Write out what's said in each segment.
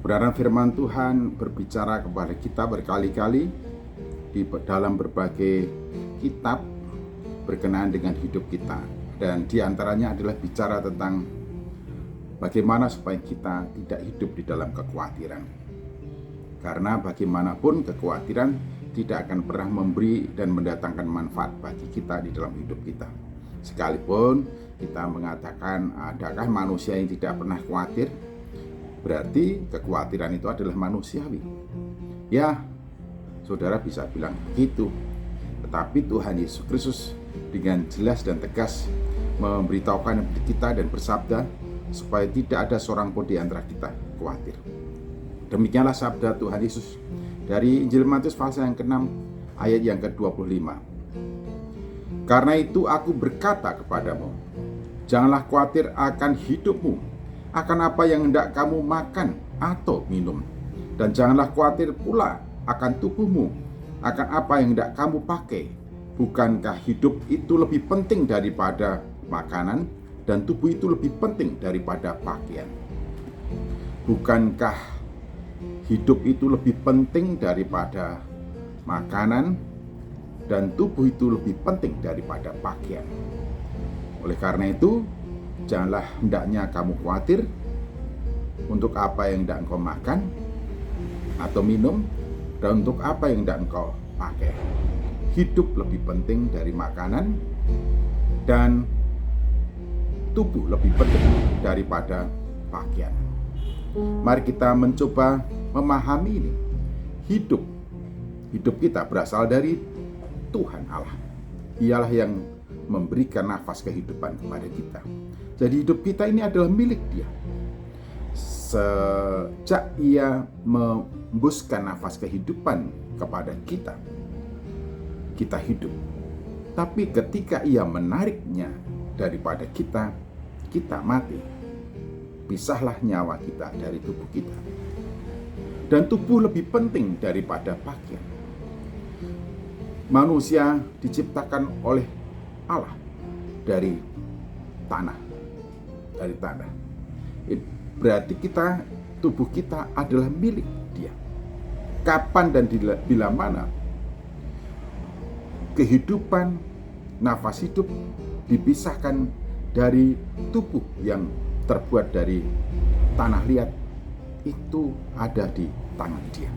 Kebenaran firman Tuhan berbicara kepada kita berkali-kali di dalam berbagai kitab berkenaan dengan hidup kita. Dan diantaranya adalah bicara tentang bagaimana supaya kita tidak hidup di dalam kekhawatiran. Karena bagaimanapun kekhawatiran tidak akan pernah memberi dan mendatangkan manfaat bagi kita di dalam hidup kita. Sekalipun kita mengatakan adakah manusia yang tidak pernah khawatir, berarti kekhawatiran itu adalah manusiawi. Ya, saudara bisa bilang begitu. Tetapi Tuhan Yesus Kristus dengan jelas dan tegas memberitahukan kita dan bersabda supaya tidak ada seorang pun di antara kita khawatir. Demikianlah sabda Tuhan Yesus dari Injil Matius pasal yang ke-6 ayat yang ke-25. Karena itu aku berkata kepadamu, janganlah khawatir akan hidupmu, akan apa yang hendak kamu makan atau minum. Dan janganlah khawatir pula akan tubuhmu, akan apa yang hendak kamu pakai. Bukankah hidup itu lebih penting daripada makanan, dan tubuh itu lebih penting daripada pakaian? Bukankah hidup itu lebih penting daripada makanan, dan tubuh itu lebih penting daripada pakaian? Oleh karena itu, janganlah hendaknya kamu khawatir untuk apa yang hendak engkau makan atau minum, dan untuk apa yang hendak engkau pakai. Hidup lebih penting dari makanan, dan tubuh lebih penting daripada pakaian. Mari kita mencoba memahami ini. Hidup kita berasal dari Tuhan Allah. Ialah yang memberikan nafas kehidupan kepada kita. Jadi hidup kita ini adalah milik Dia. Sejak Ia membuskan nafas kehidupan kepada kita, kita hidup. Tapi ketika Ia menariknya daripada kita, kita mati. Pisahlah nyawa kita dari tubuh kita. Dan tubuh lebih penting daripada pakaian. Manusia diciptakan oleh Allah dari tanah. Berarti tubuh kita adalah milik Dia. Kapan dan bila mana kehidupan, nafas hidup dipisahkan dari tubuh yang terbuat dari tanah liat, itu ada di tangan Dia.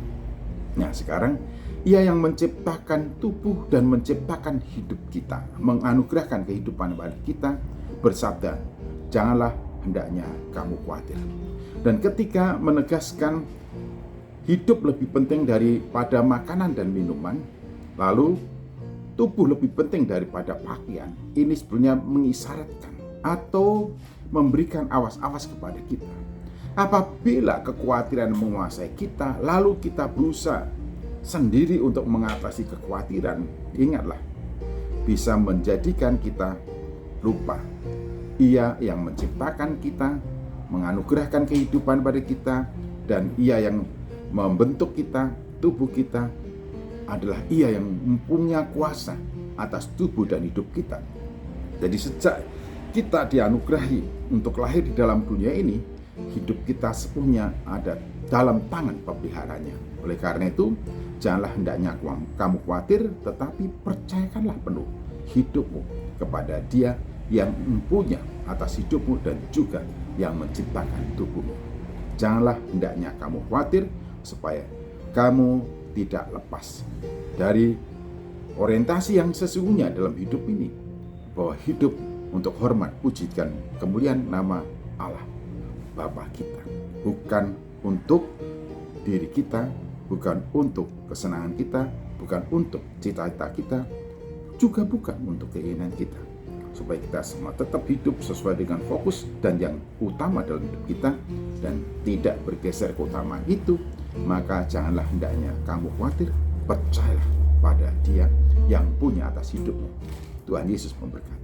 Nah, sekarang Ia yang menciptakan tubuh dan menciptakan hidup kita, menganugerahkan kehidupan kepada kita, bersabda, janganlah hendaknya kamu khawatir. Dan ketika menegaskan hidup lebih penting daripada makanan dan minuman, lalu tubuh lebih penting daripada pakaian, ini sebenarnya mengisyaratkan atau memberikan awas-awas kepada kita. Apabila kekhawatiran menguasai kita, lalu kita berusaha sendiri untuk mengatasi kekhawatiran, ingatlah, bisa menjadikan kita lupa. Ia yang menciptakan kita, menganugerahkan kehidupan pada kita, dan Ia yang membentuk kita, tubuh kita, adalah Ia yang mempunyai kuasa atas tubuh dan hidup kita. Jadi sejak kita dianugerahi untuk lahir di dalam dunia ini, hidup kita sepenuhnya ada dalam tangan pemeliharanya. Oleh karena itu, janganlah hendaknya kamu khawatir, tetapi percayakanlah penuh hidupmu kepada Dia yang mempunyai atas hidupmu dan juga yang menciptakan tubuhmu. Janganlah hendaknya kamu khawatir supaya kamu tidak lepas dari orientasi yang sesungguhnya dalam hidup ini, bahwa hidup untuk hormat, puji dan kemuliaan nama Allah Bapa kita, bukan untuk diri kita, bukan untuk kesenangan kita, bukan untuk cita-cita kita, juga bukan untuk keinginan kita, supaya kita semua tetap hidup sesuai dengan fokus dan yang utama dalam hidup kita, dan tidak bergeser ke utama itu. Maka janganlah hendaknya kamu khawatir, percayalah pada Dia yang punya atas hidupmu. Tuhan Yesus memberkati.